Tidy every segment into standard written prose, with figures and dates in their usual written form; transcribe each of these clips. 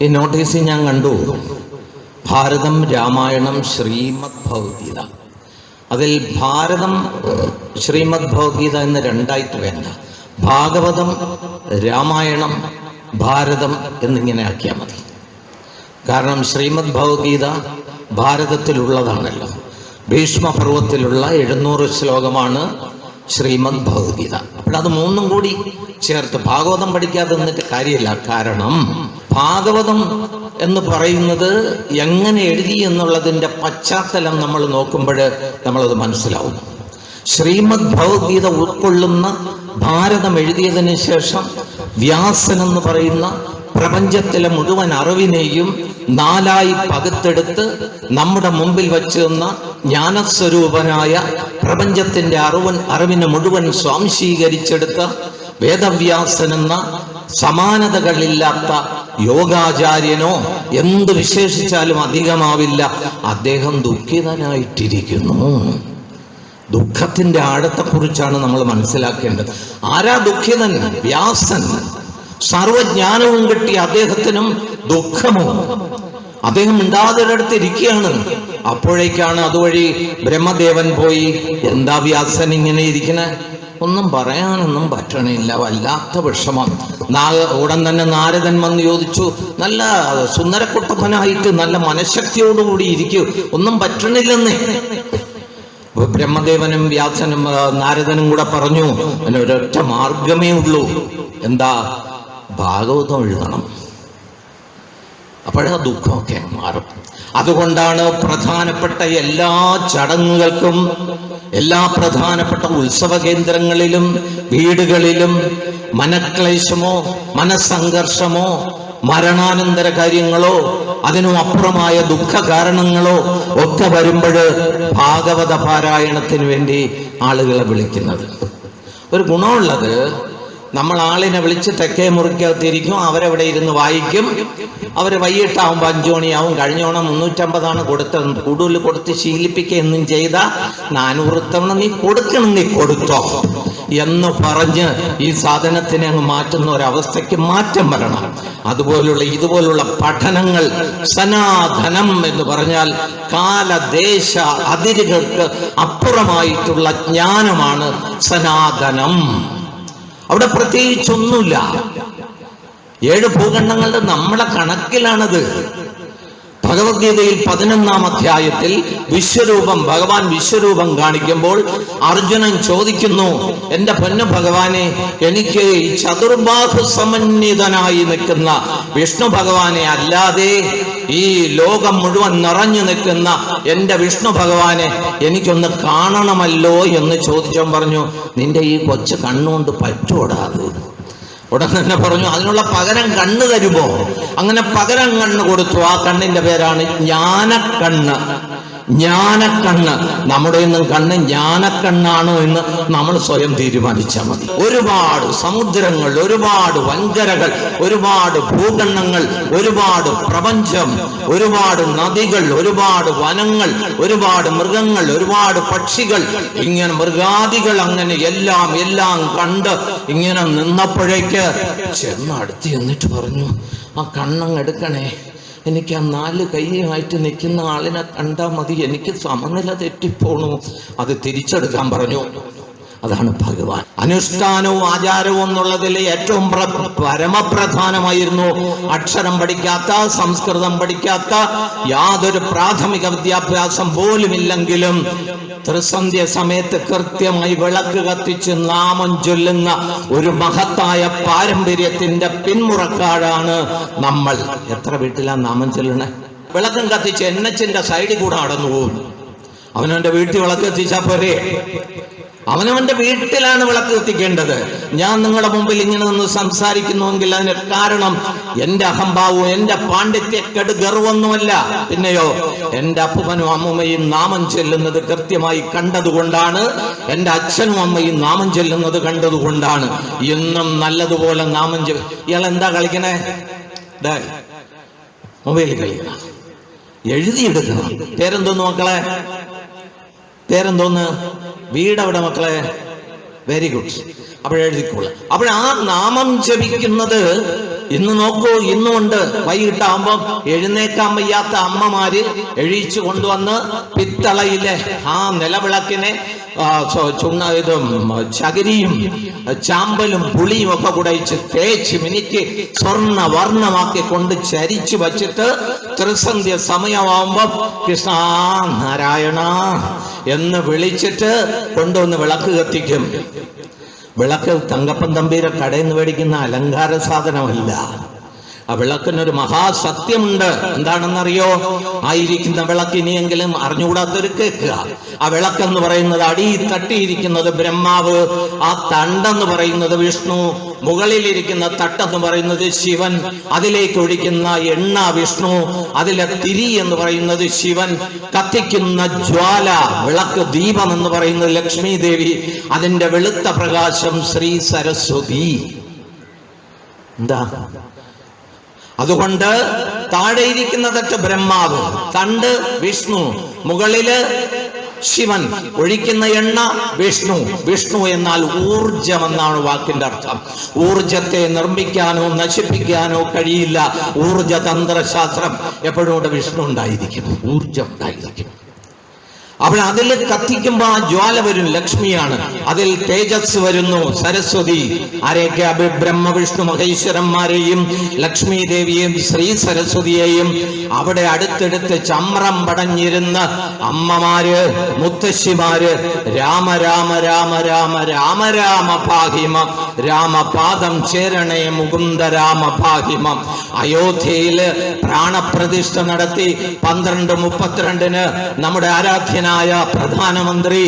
ഈ നോട്ടീസ് ഞാൻ കണ്ടു. ഭാരതം, രാമായണം, ശ്രീമദ് ഭഗവത്ഗീത. അതിൽ ഭാരതം, ശ്രീമദ് ഭഗവത്ഗീത എന്ന് രണ്ടായിട്ട് വേണ്ട. ഭാഗവതം, രാമായണം, ഭാരതം എന്നിങ്ങനെ ആക്കിയാൽ മതി. കാരണം ശ്രീമദ് ഭഗവത്ഗീത ഭാരതത്തിലുള്ളതാണല്ലോ. ഭീഷ്മപർവത്തിലുള്ള 700 ശ്ലോകമാണ് ശ്രീമദ് ഭഗവത്ഗീത. അപ്പോഴത് മൂന്നും കൂടി ചേർത്ത് ഭാഗവതം പഠിക്കാതെ നിന്നിട്ട് കാര്യമില്ല. കാരണം ഭാഗവതം എന്ന് പറയുന്നത് എങ്ങനെ എഴുതി എന്നുള്ളതിൻ്റെ പശ്ചാത്തലം നമ്മൾ നോക്കുമ്പോൾ നമ്മളത് മനസ്സിലാവും. ശ്രീമദ് ഭഗവത്ഗീത ഉൾക്കൊള്ളുന്ന ഭാരതം എഴുതിയതിന് ശേഷം വ്യാസൻ എന്ന് പറയുന്ന പ്രപഞ്ചത്തിലെ മുഴുവൻ അറിവിനെയും 4 പകുത്തെടുത്ത് നമ്മുടെ മുമ്പിൽ വച്ചിരുന്ന ജ്ഞാനസ്വരൂപനായ പ്രപഞ്ചത്തിന്റെ അറിവിനെ മുഴുവൻ സ്വാംശീകരിച്ചെടുത്ത വേദവ്യാസൻ എന്ന സമാനതകളില്ലാത്ത യോഗാചാര്യനോ എന്ത് വിശേഷിച്ചാലും അധികമാവില്ല. അദ്ദേഹം ദുഃഖിതനായിട്ടിരിക്കുന്നു. ദുഃഖത്തിന്റെ ആഴത്തെക്കുറിച്ചാണ് നമ്മൾ മനസ്സിലാക്കേണ്ടത്. ആരാ ദുഃഖിതൻ? വ്യാസൻ. സർവജ്ഞാനവും കിട്ടി അദ്ദേഹത്തിനും ദുഃഖമോ? അദ്ദേഹം ഉണ്ടാതൊരിടത്ത് ഇരിക്കുകയാണ്. അപ്പോഴേക്കാണ് അതുവഴി ബ്രഹ്മദേവൻ പോയി, എന്താ വ്യാസൻ ഇങ്ങനെ ഇരിക്കണേ? ഒന്നും പറയാനൊന്നും പറ്റണില്ല, വല്ലാത്ത വിഷമം. ഉടൻ തന്നെ നാരദൻ വന്ന് ചോദിച്ചു, നല്ല സുന്ദരക്കുട്ടപ്പനായിട്ട് നല്ല മനഃശക്തിയോടുകൂടി ഇരിക്കൂ, ഒന്നും പറ്റണില്ലെന്നേ. ബ്രഹ്മദേവനും വ്യാസനും നാരദനും കൂടെ പറഞ്ഞു, അതിന് ഒരൊറ്റ മാർഗമേ ഉള്ളൂ. എന്താ? ഭാഗവതം എഴുതണം. അപ്പോഴാ ദുഃഖമൊക്കെ മാറും. അതുകൊണ്ടാണ് പ്രധാനപ്പെട്ട എല്ലാ ചടങ്ങുകൾക്കും, എല്ലാ പ്രധാനപ്പെട്ട ഉത്സവ കേന്ദ്രങ്ങളിലും, വീടുകളിലും മനക്ലേശമോ മനസ്സംഘർഷമോ മരണാനന്തര കാര്യങ്ങളോ അതിനും അപ്പുറമായ ദുഃഖ കാരണങ്ങളോ ഒക്കെ വരുമ്പോൾ ഭാഗവത പാരായണത്തിന് വേണ്ടി ആളുകളെ വിളിക്കുന്നത്. ഒരു ഗുണമുള്ളത്, നമ്മൾ ആളിനെ വിളിച്ച് തെക്കേ മുറിക്കകത്തിരിക്കും, അവരവിടെ ഇരുന്ന് വായിക്കും. അവർ വൈകിട്ടാവുമ്പോൾ 5 മണിയാവും. കഴിഞ്ഞോണം 350 കൊടുത്തത്, കൂടുതൽ കൊടുത്ത് ശീലിപ്പിക്കുകയൊന്നും ചെയ്ത 400 തവണ നീ കൊടുക്കണം, നീ കൊടുത്തോ എന്ന് പറഞ്ഞ് ഈ സാധനത്തിനെ അങ്ങ് മാറ്റുന്ന ഒരവസ്ഥയ്ക്ക് മാറ്റം വരണം. ഇതുപോലുള്ള പഠനങ്ങൾ, സനാതനം എന്ന് പറഞ്ഞാൽ കാലദേശ അതിരുകൾക്ക് അപ്പുറമായിട്ടുള്ള ജ്ഞാനമാണ് സനാതനം. അവിടെ പ്രത്യേകിച്ചൊന്നുമില്ല. 7 ഭൂഖണ്ഡങ്ങളുടെ നമ്മളെ കണക്കിലാണത്. ഭഗവത്ഗീതയിൽ 11-ാം അധ്യായത്തിൽ ഭഗവാൻ വിശ്വരൂപം കാണിക്കുമ്പോൾ അർജുനൻ ചോദിക്കുന്നു, എന്റെ പൊന്നു ഭഗവാനെ, എനിക്ക് ഈ ചതുർബാഹു സമന്വിതനായി നിൽക്കുന്ന വിഷ്ണു ഭഗവാനെ അല്ലാതെ ഈ ലോകം മുഴുവൻ നിറഞ്ഞു നിൽക്കുന്ന എന്റെ വിഷ്ണു ഭഗവാനെ എനിക്കൊന്ന് കാണണമല്ലോ എന്ന് ചോദിച്ചവൻ പറഞ്ഞു, നിന്റെ ഈ കൊച്ചു കണ്ണുകൊണ്ട് പറ്റൂടാത്. ഉടൻ തന്നെ പറഞ്ഞു, അതിനുള്ള പകരം കണ്ണ് തരുമോ? അങ്ങനെ പകരം കണ്ണ് കൊടുത്തു. ആ കണ്ണിന്റെ പേരാണ് ജ്ഞാനക്കണ്ണ്. ജ്ഞാനക്കണ്ണ്. നമ്മുടെ ഒന്നും കണ്ണ് ജ്ഞാനക്കണ്ണാണോ എന്ന് നമ്മൾ സ്വയം തീരുമാനിച്ചാൽ മതി. ഒരുപാട് സമുദ്രങ്ങൾ, ഒരുപാട് വൻകരകൾ, ഒരുപാട് ഭൂഖണ്ഡങ്ങൾ, ഒരുപാട് പ്രപഞ്ചം, ഒരുപാട് നദികൾ, ഒരുപാട് വനങ്ങൾ, ഒരുപാട് മൃഗങ്ങൾ, ഒരുപാട് പക്ഷികൾ, ഇങ്ങനെ മൃഗാദികൾ, അങ്ങനെ എല്ലാം കണ്ട് ഇങ്ങനെ നിന്നപ്പോഴേക്ക് ചെന്നടുത്ത് എന്നിട്ട് പറഞ്ഞു, ആ കണ്ണങ്ങ് എടുക്കണേ, എനിക്ക് ആ 4 കൈയുമായിട്ട് നിൽക്കുന്ന ആളിനെ കണ്ടാൽ മതി, എനിക്ക് സമനില തെറ്റിപ്പോണു, അത് തിരിച്ചെടുക്കാൻ പറഞ്ഞു. അതാണ് ഭഗവാൻ. അനുഷ്ഠാനവും ആചാരവും എന്നുള്ളതിൽ ഏറ്റവും പരമപ്രധാനമായിരുന്നു. അക്ഷരം പഠിക്കാത്ത, സംസ്കൃതം പഠിക്കാത്ത, യാതൊരു പ്രാഥമിക വിദ്യാഭ്യാസം പോലുമില്ലെങ്കിലും ത്രിസന്ധ്യ സമയത്ത് കൃത്യമായി വിളക്ക് കത്തിച്ച് നാമം ചൊല്ലുന്ന ഒരു മഹത്തായ പാരമ്പര്യത്തിന്റെ പിന്മുറക്കാരാണ് നമ്മൾ. എത്ര വീട്ടിലാണ് നാമം ചൊല്ലണേ? വിളക്കം കത്തിച്ച് NH-ന്റെ സൈഡിൽ കൂടെ നടന്നു പോകും. അവനവന്റെ വീട്ടിൽ വിളക്ക് കത്തിച്ചാൽ പോരെ? അവനവന്റെ വീട്ടിലാണ് വിളക്ക് കത്തിക്കേണ്ടത്. ഞാൻ നിങ്ങളുടെ മുമ്പിൽ ഇങ്ങനെ നിന്ന് സംസാരിക്കുന്നുവെങ്കിൽ അതിന് കാരണം എന്റെ അഹംഭാവവും എന്റെ പാണ്ഡിത്യക്കെട് ഗർവൊന്നുമല്ല. പിന്നെയോ എന്റെ അപ്പനും അമ്മയും നാമം ചെല്ലുന്നത് കൃത്യമായി കണ്ടതുകൊണ്ടാണ്. എന്റെ അച്ഛനും അമ്മയും നാമം ചെല്ലുന്നത് കണ്ടതുകൊണ്ടാണ്. എന്നും നല്ലതുപോലെ നാമം ഇയാൾ എന്താ കളിക്കണേ? മൊബൈലിൽ കളിക്കണം, എഴുതിയെടുക്കണം. പേരെന്തോന്ന് മക്കളെ? പേരെന്തോന്ന്? വീടവിടെ മക്കളെ? Very good. അപ്പോഴെഴുതിക്കോളൂ. അപ്പോൾ ആ നാമം ജപിക്കുന്നത് ഇന്ന് നോക്കൂ, ഇന്നുമുണ്ട്. വൈകിട്ടാകുമ്പം എഴുന്നേക്കാൻ വയ്യാത്ത അമ്മമാര് എഴീച്ചു കൊണ്ടുവന്ന് പിത്തളയിലെ ആ നിലവിളക്കിനെ ചകിരിയും ചാമ്പലും പുളിയും ഒക്കെ കുടയിച്ച് തേച്ച് മിനിക്ക് സ്വർണ്ണ വർണ്ണമാക്കി കൊണ്ട് ചരിച്ചു വച്ചിട്ട് ത്രിസന്ധ്യ സമയമാകുമ്പം കൃഷ്ണ നാരായണ എന്ന് വിളിച്ചിട്ട് കൊണ്ടുവന്ന് വിളക്ക് കത്തിക്കും. വിളക്ക് തങ്കപ്പൻ തമ്പീരെ കടയിൽ നിന്ന് മേടിക്കുന്ന അലങ്കാര സാധനമല്ല. ആ വിളക്കിനൊരു മഹാസത്യമുണ്ട്. എന്താണെന്നറിയോ? ആയിരിക്കുന്ന വിളക്ക് ഇനിയെങ്കിലും അറിഞ്ഞുകൂടാത്തൊരു കേൾക്കുക. ആ വിളക്കെന്ന് പറയുന്നത് അടിയിൽ തട്ടിയിരിക്കുന്നത് ബ്രഹ്മാവ്, ആ തണ്ടെന്ന് പറയുന്നത് വിഷ്ണു, മുകളിലിരിക്കുന്ന തട്ടെന്ന് പറയുന്നത് ശിവൻ, അതിലേക്ക് ഒഴിക്കുന്ന എണ്ണ വിഷ്ണു, അതിലെ തിരി എന്ന് പറയുന്നത് ശിവൻ, കത്തിക്കുന്ന ജ്വാല വിളക്ക് ദീപം എന്ന് പറയുന്നത് ലക്ഷ്മി ദേവി, അതിന്റെ വെളുത്ത പ്രകാശം ശ്രീ സരസ്വതി. എന്താ? അതുകൊണ്ട് താഴെയിരിക്കുന്ന തട്ട് ബ്രഹ്മാവ്, തണ്ട് വിഷ്ണു, മുകളില് ശിവൻ, ഒഴിക്കുന്ന എണ്ണ വിഷ്ണു. വിഷ്ണു എന്നാൽ ഊർജം എന്നാണ് വാക്കിന്റെ അർത്ഥം. ഊർജത്തെ നിർമ്മിക്കാനോ നശിപ്പിക്കാനോ കഴിയില്ല. ഊർജ തന്ത്രശാസ്ത്രം എപ്പോഴും ഇവിടെ വിഷ്ണു ഉണ്ടായിരിക്കും, ഊർജം ഉണ്ടായിരിക്കും. അപ്പോൾ അതിൽ കത്തിക്കുമ്പോ ആ ജ്വാല വരും, ലക്ഷ്മിയാണ്. അതിൽ തേജസ് വരുന്നു, സരസ്വതി. ആരെയൊക്കെ? ബ്രഹ്മ വിഷ്ണു മഹേശ്വരന്മാരെയും ലക്ഷ്മി ദേവിയെയും ശ്രീ സരസ്വതിയെയും അവിടെ അടുത്തെടുത്ത് ചമ്രം പടഞ്ഞിരുന്ന് അമ്മമാര്, മുത്തശ്ശിമാര് രാമ രാമ രാമ രാമ രാമ രാമ പാഹിമ രാമപാദം ചേരണേ മുകുന്ദ രാമ പാഹിമ. അയോധ്യയില് പ്രാണപ്രതിഷ്ഠ നടത്തി 12:32 നമ്മുടെ ആരാധ്യന പ്രധാനമന്ത്രി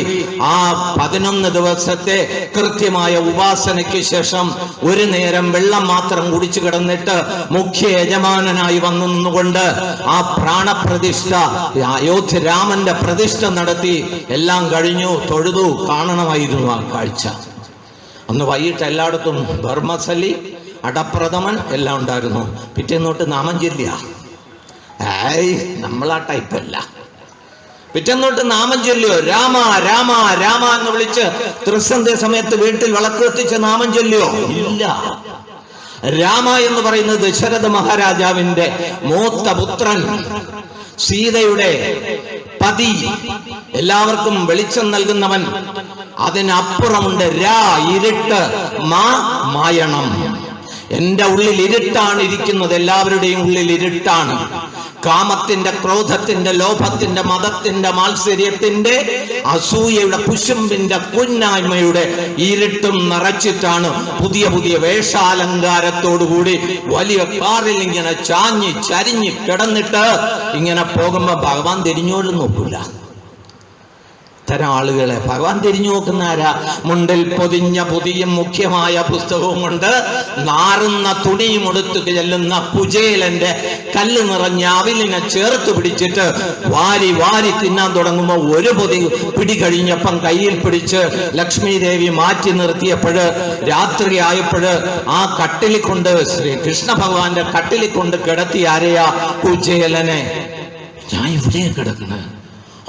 ആ 11 ദിവസത്തെ കൃത്യമായ ഉപാസനയ്ക്ക് ശേഷം ഒരു നേരം വെള്ളം മാത്രം കുടിച്ചു കിടന്നിട്ട് മുഖ്യ യജമാനനായി വന്നുകൊണ്ട് ആ പ്രാണപ്രതിഷ്ഠ, അയോധ്യ രാമന്റെ പ്രതിഷ്ഠ നടത്തി. എല്ലാം കഴിഞ്ഞു, തൊഴുതു. കാണണമായിരുന്നു ആ കാഴ്ച. അന്ന് വൈകിട്ട് എല്ലായിടത്തും ബർമസലി, അടപ്രഥമൻ എല്ലാം ഉണ്ടായിരുന്നു. പിറ്റേന്നോട്ട് നാമം ചൊല്ലിയ നമ്മളാ ടൈപ്പല്ല. പിറ്റേന്നോട്ട് നാമം ചൊല്ലിയോ? രാമ രാമ രാമ എന്ന് വിളിച്ച് ത്രിസന്ധ്യ സമയത്ത് വീട്ടിൽ വിളക്ക് കത്തിച്ച് നാമം ചൊല്ലിയോ? ഇല്ല. രാമ എന്ന് പറയുന്നത് ദശരഥ മഹാരാജാവിന്റെ മൂത്ത പുത്രൻ, സീതയുടെ പതി, എല്ലാവർക്കും വെളിച്ചം നൽകുന്നവൻ. അതിനപ്പുറമുണ്ട് ഇരുട്ട്, മായണം. എന്റെ ഉള്ളിൽ ഇരുട്ടാണ് ഇരിക്കുന്നത്, എല്ലാവരുടെയും ഉള്ളിൽ ഇരുട്ടാണ്. കാമത്തിന്റെ, ക്രോധത്തിന്റെ, ലോഭത്തിന്റെ, മതത്തിന്റെ, മാത്സര്യത്തിന്റെ, അസൂയയുടെ, കുശുമ്പിന്റെ, കുന്നായ്മയുടെ ഇരുട്ടും നിറച്ചിട്ടാണ് പുതിയ പുതിയ വേഷാലങ്കാരത്തോടുകൂടി വലിയ കാറിൽ ഇങ്ങനെ ചാഞ്ഞ് ചരിഞ്ഞ് കിടന്നിട്ട് ഇങ്ങനെ പോകുമ്പോ ഭഗവാൻ തിരിഞ്ഞോലും നോക്കൂല. ഇത്തരം ആളുകളെ ഭഗവാൻ തിരിഞ്ഞു നോക്കുന്ന ആരാ? മുണ്ടിൽ പൊതിഞ്ഞ പുതിയും മുഖ്യമായ പുസ്തകവും കൊണ്ട് നാറുന്ന തുണിയും എടുത്ത് ചെല്ലുന്ന കുചേലന്റെ കല്ല് നിറഞ്ഞ അവിലിനെ ചേർത്ത് പിടിച്ചിട്ട് വാരി വാരി തിന്നാൻ തുടങ്ങുമ്പോ ഒരു പിടി കഴിഞ്ഞപ്പം കയ്യിൽ പിടിച്ച് ലക്ഷ്മി ദേവി മാറ്റി നിർത്തിയപ്പോഴ് രാത്രി ആയപ്പോഴ് ആ കട്ടിലിൽ കൊണ്ട്, ശ്രീ കൃഷ്ണ ഭഗവാന്റെ കട്ടിലിൽ കൊണ്ട് കിടത്തി ആരെയാ? കുചേലനെ. ഞാൻ ഇവിടെ കിടക്കണേ,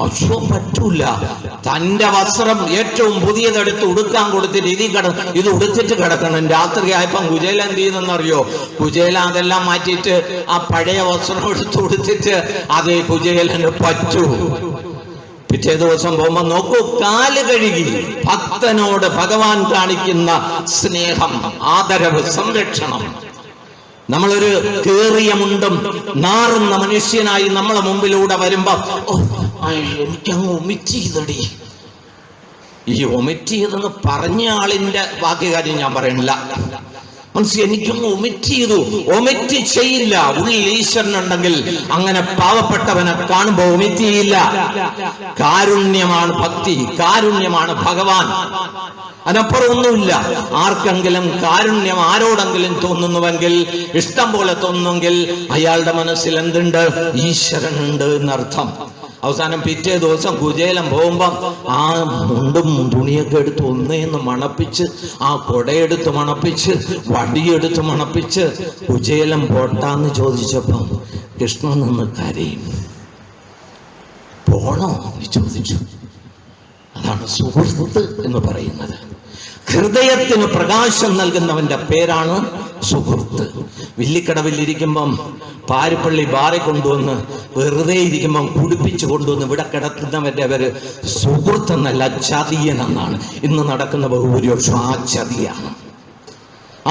അശോ പറ്റൂല. തന്റെ വസ്ത്രം ഏറ്റവും പുതിയതെടുത്ത് ഉടുക്കാൻ കൊടുത്തിട്ട് ഇത് ഉടുത്തിട്ട് കിടക്കണം. രാത്രി ആയപ്പം കുചേല എന്ത് ചെയ്തെന്നറിയോ? കുചേല അതെല്ലാം മാറ്റിയിട്ട് ആ പഴയ വസ്ത്രം എടുത്ത് ഉടുത്തിട്ട് അതേ കുചേലന് പറ്റൂ. പിറ്റേ ദിവസം പോകുമ്പോ നോക്കൂ, കാല് കഴുകി. ഭക്തനോട് ഭഗവാൻ കാണിക്കുന്ന സ്നേഹം, ആദരവ്, സംരക്ഷണം. നമ്മളൊരു കേറിയ മുണ്ടും നാറുന്ന മനുഷ്യനായി നമ്മളെ മുമ്പിലൂടെ വരുമ്പോ എനിക്കങ്ങ് ഒമിറ്റ് ചെയ്തടി. ഈ ഒമിറ്റ് ചെയ്തെന്ന് പറഞ്ഞ ആളിന്റെ വാക്യകാര്യം ഞാൻ പറയണില്ല. മനസ്സിൽ എനിക്കൊന്ന് ഒമിറ്റ് ചെയ്തു. ഒമിറ്റ് ചെയ്യില്ല. ഉള്ളിൽ ഈശ്വരനുണ്ടെങ്കിൽ അങ്ങനെ പാവപ്പെട്ടവനെ കാണുമ്പോ ഒമിറ്റ് ചെയ്യില്ല. കാരുണ്യമാണ് ഭക്തി, കാരുണ്യമാണ് ഭഗവാൻ. അതിനപ്പുറം ഒന്നുമില്ല. ആർക്കെങ്കിലും കാരുണ്യം ആരോടെങ്കിലും തോന്നുന്നുവെങ്കിൽ, ഇഷ്ടം പോലെ തോന്നുമെങ്കിൽ അയാളുടെ മനസ്സിൽ എന്തുണ്ട്? ഈശ്വരനുണ്ട് എന്നർത്ഥം. അവസാനം പിറ്റേ ദിവസം കുചേലം പോകുമ്പം ആ മുണ്ടും തുണിയൊക്കെ എടുത്ത് ഒന്നേന്ന് മണപ്പിച്ച്, ആ കൊടയെടുത്ത് മണപ്പിച്ച്, വടിയെടുത്ത് മണപ്പിച്ച്, കുചേലം പോട്ടാന്ന് ചോദിച്ചപ്പം കൃഷ്ണൻ നിന്ന് കരയും. പോണോ എന്ന് ചോദിച്ചു. അതാണ് സുഹൃത്ത് എന്ന് പറയുന്നത്. ഹൃദയത്തിന് പ്രകാശം നൽകുന്നവന്റെ പേരാണ് സുഹൃത്ത്. വില്ലിക്കടവിലിരിക്കുമ്പം പാരിപ്പള്ളി ബാറിൽ കൊണ്ടുവന്ന് വെറുതെ ഇരിക്കുമ്പം കുടിപ്പിച്ച് കൊണ്ടുവന്ന് ഇവിടെ കിടത്തുന്നവരുടെ അവർ സുഹൃത്തെന്നല്ല, ചതിയനെന്നാണ് ഇന്ന് നടക്കുന്ന ബഹുഭൂരിപക്ഷം.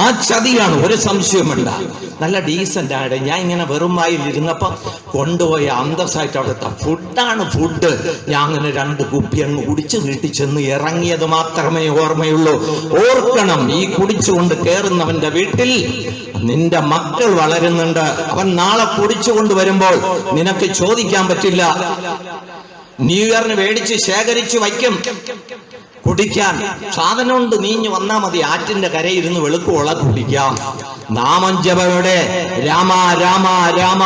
ആ ചതിയാണ്, ഒരു സംശയമുണ്ട. നല്ല ഡീസൻ്റ് ആയിട്ട് ഞാൻ ഇങ്ങനെ വെറും വായിൽ ഇരുന്നപ്പം കൊണ്ടുപോയ അന്തസ്സായിട്ട് അവിടുത്തെ ഫുഡ്. ഞാൻ അങ്ങനെ 2 കുപ്പി അങ്ങ് കുടിച്ച് വീട്ടിൽ ചെന്ന് ഇറങ്ങിയത് മാത്രമേ ഓർമ്മയുള്ളൂ. ഓർക്കണം, ഈ കുടിച്ചുകൊണ്ട് കയറുന്നവന്റെ വീട്ടിൽ നിന്റെ മക്കൾ വളരുന്നുണ്ട്. അവൻ നാളെ കുടിച്ചുകൊണ്ട് വരുമ്പോൾ നിനക്ക് ചോദിക്കാൻ പറ്റില്ല. ന്യൂ ഇയറിന് മേടിച്ച് ശേഖരിച്ച് വയ്ക്കും കുടിക്കാൻ. സാധനമുണ്ട്, നീഞ്ഞു വന്നാ മതി. ആറ്റിന്റെ കരയിരുന്ന് വെളുക്കുവോള കുടിക്കാം. നാമം ജപയുടെ രാമ രാമ രാമ,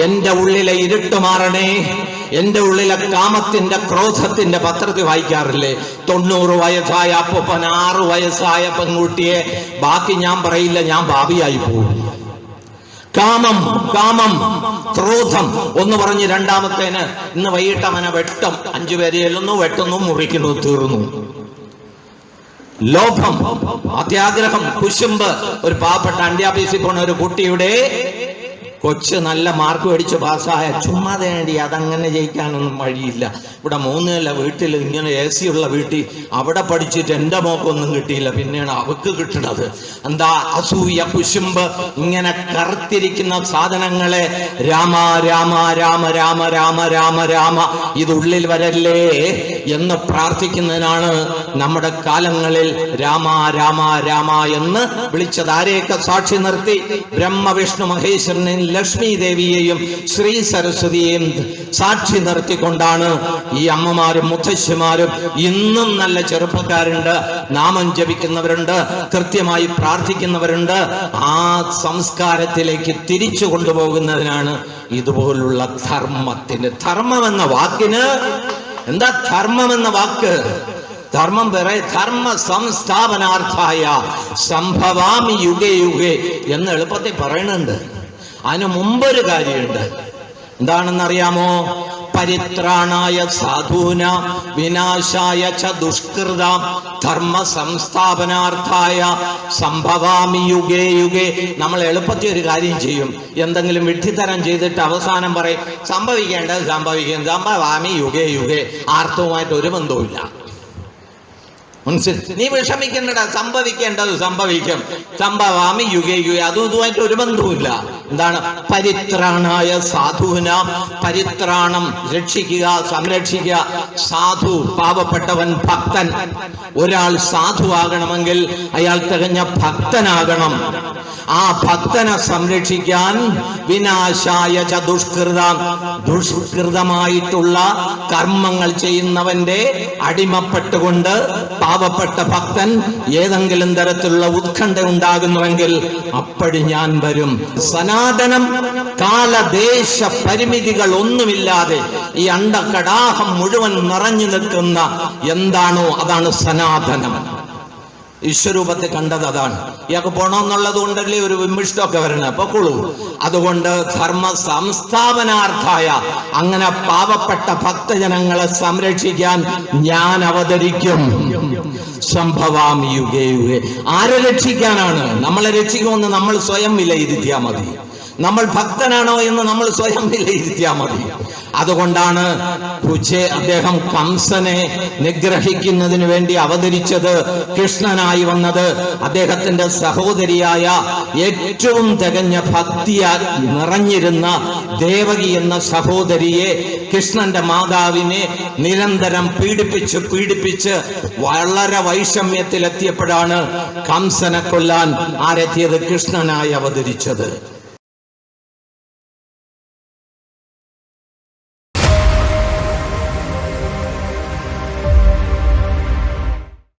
എന്റെ ഉള്ളിലെ ഇരുട്ട് മാറണേ, എന്റെ ഉള്ളിലെ കാമത്തിന്റെ ക്രോധത്തിന്റെ പത്രത്തിൽ വായിക്കാറില്ലേ? 90 വയസ്സായ അപ്പൂപ്പൻ 6 വയസ്സായ പെൺകുട്ടിയെ, ബാക്കി ഞാൻ പറയില്ല, ഞാൻ ഭാവിയായി പോകും. കാമം, ക്രോധം ഒന്ന് പറഞ്ഞ് രണ്ടാമത്തേന് ഇന്ന് വൈകിട്ട് അവനെ വെട്ടും. 5 പേര് ചെല്ലുന്നു, വെട്ടുന്നു, മുറിക്കുന്നു, തീർന്നു. ലോഭം, അത്യാഗ്രഹം, കുശുമ്പ്. ഒരു പാവപ്പെട്ട അന്ത്യാപീസിൽ പോണ ഒരു കുട്ടിയുടെ കൊച്ച് നല്ല മാർക്ക് മേടിച്ച് പാസ്സായ, ചുമ്മാ വേണ്ടി അതങ്ങനെ ജയിക്കാനൊന്നും വഴിയില്ല. ഇവിടെ 3 നില വീട്ടിൽ ഇങ്ങനെ AC ഉള്ള വീട്ടിൽ അവിടെ പഠിച്ചിട്ട് എൻ്റെ മോക്കൊന്നും കിട്ടിയില്ല. പിന്നെയാണ് അവക്ക് കിട്ടണത്. എന്താ? അസൂയ, കുശുമ്പ്, ഇങ്ങനെ കറുത്തിരിക്കുന്ന സാധനങ്ങളെ രാമ രാമ രാമ രാമ രാമ രാമ രാമ ഇതുള്ളിൽ വരല്ലേ എന്ന് പ്രാർത്ഥിക്കുന്നതിനാണ് നമ്മുടെ കാലങ്ങളിൽ രാമ രാമ രാമ എന്ന് വിളിച്ചത്. ആരെയൊക്കെ സാക്ഷി നിർത്തി? ബ്രഹ്മ വിഷ്ണു മഹേശ്വരനെ, ലക്ഷ്മി ദേവിയെയും ശ്രീ സരസ്വതിയെയും സാക്ഷി നിർത്തിക്കൊണ്ടാണ് ഈ അമ്മമാരും മുത്തശ്ശിമാരും. ഇന്നും നല്ല ചെറുപ്പക്കാരുണ്ട്, നാമം ജപിക്കുന്നവരുണ്ട്, കൃത്യമായി പ്രാർത്ഥിക്കുന്നവരുണ്ട്. ആ സംസ്കാരത്തിലേക്ക് തിരിച്ചു കൊണ്ടുപോകുന്നതിനാണ് ഇതുപോലുള്ള ധർമ്മത്തിന്. ധർമ്മം എന്ന വാക്കിന് എന്താ? ധർമ്മം എന്ന വാക്ക് ധർമ്മം വേറെ. ധർമ്മ സംസ്ഥാപനാർത്ഥായ സംഭവാമി യുഗേ യുഗേ എന്ന് എളുപ്പത്തിൽ പറയുന്നുണ്ട്. അതിനു മുമ്പൊരു കാര്യമുണ്ട്. എന്താണെന്നറിയാമോ? പരിത്രാണായ സാധൂന വിനാശായ ച ദുഷ്കൃത ധർമ്മ സംസ്ഥാപനാർത്ഥായ സംഭവാമി യുഗേ യുഗേ. നമ്മൾ എളുപ്പത്തിൽ ഒരു കാര്യം ചെയ്യും, എന്തെങ്കിലും വിഡ്ഢിത്തരം ചെയ്തിട്ട് അവസാനം പറയും സംഭവിക്കേണ്ടത് സംഭവിക്കും, സംഭവാമി യുഗേ യുഗേ. ആർത്തവുമായിട്ട് ഒരു ബന്ധവുമില്ല. മനസ്സിൽ നീ വിഷമിക്കേണ്ടടാ, സംഭവിക്കേണ്ടത് സംഭവിക്കും, സംഭവാമി യുഗേ യുഗേ. അതും ഇതുമായിട്ട് ഒരു ബന്ധവുമില്ല. എന്താണ്? പരിത്രാണായ സാധൂന, പരിത്രാണം രക്ഷിക്കുക, സംരക്ഷിക്കുക. സാധു പാവപ്പെട്ടവൻ, ഭക്തൻ. ഒരാൾ സാധുവാകണമെങ്കിൽ അയാൾ തികഞ്ഞ ഭക്തനാകണം. ആ ഭക്തനെ സംരക്ഷിക്കാൻ വിനാശായ ച ദുഷ്കൃത, ദുഷ്കൃതമായിട്ടുള്ള കർമ്മങ്ങൾ ചെയ്യുന്നവന്റെ അടിമപ്പെട്ടുകൊണ്ട് പാവപ്പെട്ട ഭക്തൻ ഏതെങ്കിലും തരത്തിലുള്ള ഉത്കണ്ഠ ഉണ്ടാകുന്നുവെങ്കിൽ അപ്പടി ഞാൻ വരും. സനാതനം കാലദേശ പരിമിതികൾ ഒന്നുമില്ലാതെ ഈ അണ്ടകടാഹം മുഴുവൻ നിറഞ്ഞു നിൽക്കുന്ന എന്താണോ അതാണ് സനാതനം. വിശ്വരൂപത്തെ കണ്ടത് അതാണ്. ഇയാൾക്ക് പോണമെന്നുള്ളത് കൊണ്ടല്ലേ ഒരു വിമിഷ്ടമൊക്കെ വരണം. അപ്പൊ കുളു. അതുകൊണ്ട് ധർമ്മ സംസ്ഥാപനാർത്ഥായ, അങ്ങനെ പാവപ്പെട്ട ഭക്തജനങ്ങളെ സംരക്ഷിക്കാൻ ഞാൻ അവതരിക്കും. സംഭവാമി യുഗേ യുഗേ. ആരെ രക്ഷിക്കാനാണ്? നമ്മളെ രക്ഷിക്കുമെന്ന് നമ്മൾ സ്വയം വിലയിരുത്തിയാൽ മതി. നമ്മൾ ഭക്തനാണോ എന്ന് നമ്മൾ സ്വയം വിലയിരുത്തിയാൽ മതി. അതുകൊണ്ടാണ് അദ്ദേഹം കംസനെ നിഗ്രഹിക്കുന്നതിന് വേണ്ടി അവതരിച്ചത്, കൃഷ്ണനായി വന്നത്. അദ്ദേഹത്തിന്റെ സഹോദരിയായ ഏറ്റവും തികഞ്ഞ ഭക്തിയാൽ നിറഞ്ഞിരുന്ന ദേവകി എന്ന സഹോദരിയെ, കൃഷ്ണന്റെ മാതാവിനെ നിരന്തരം പീഡിപ്പിച്ച് വളരെ വൈഷമ്യത്തിലെത്തിയപ്പോഴാണ് കംസനെ കൊല്ലാൻ ആരെത്തിയത്? കൃഷ്ണനായി അവതരിച്ചത്.